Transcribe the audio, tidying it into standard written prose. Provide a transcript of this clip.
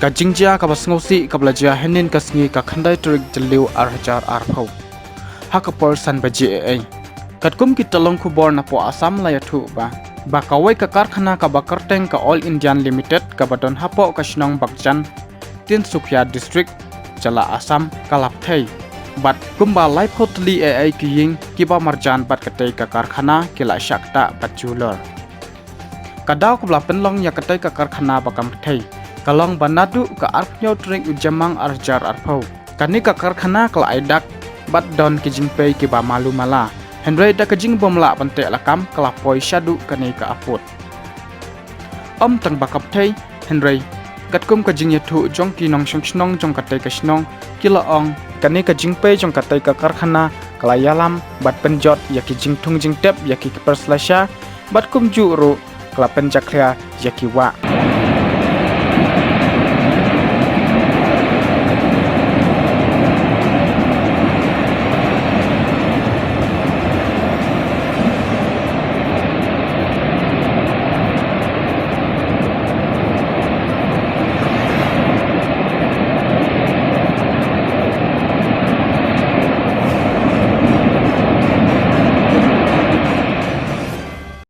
ka jingjia ka basngosi ka blaja henin ka sngi ka khandai trik jaliu arhajar arphau hakapor san baji ai katkum ki talong khu bor na po asam la yathu ba kawei ka karkhana ka bakarteng ka all indian limited ka baton hapo ka shnong bakjan tin sukhya district chala asam kalap thai bat kumba life hotli ai kiying kiba marjan bat katai ka karkhana kila shakta bachular kadaw kubla penlong ya katai ka karkhana bakam thai kalong banadu ka arknyo trek ujamang arjar arphau kani ka karkhana kala aidak bat don kijingpei kiba malu mala Henry da kajing bomla pante lakam kalapoi shadu kani ka apot tang bakap thai Henry katkum kajing yathu jongki nong shnong jong katai ka shnong kila ong kani kajing pe jong katai ka karkhana kala yalam bat penjot yaki jingthung jingtep yaki perslasha bat kum ju ru kala penjakria yaki wa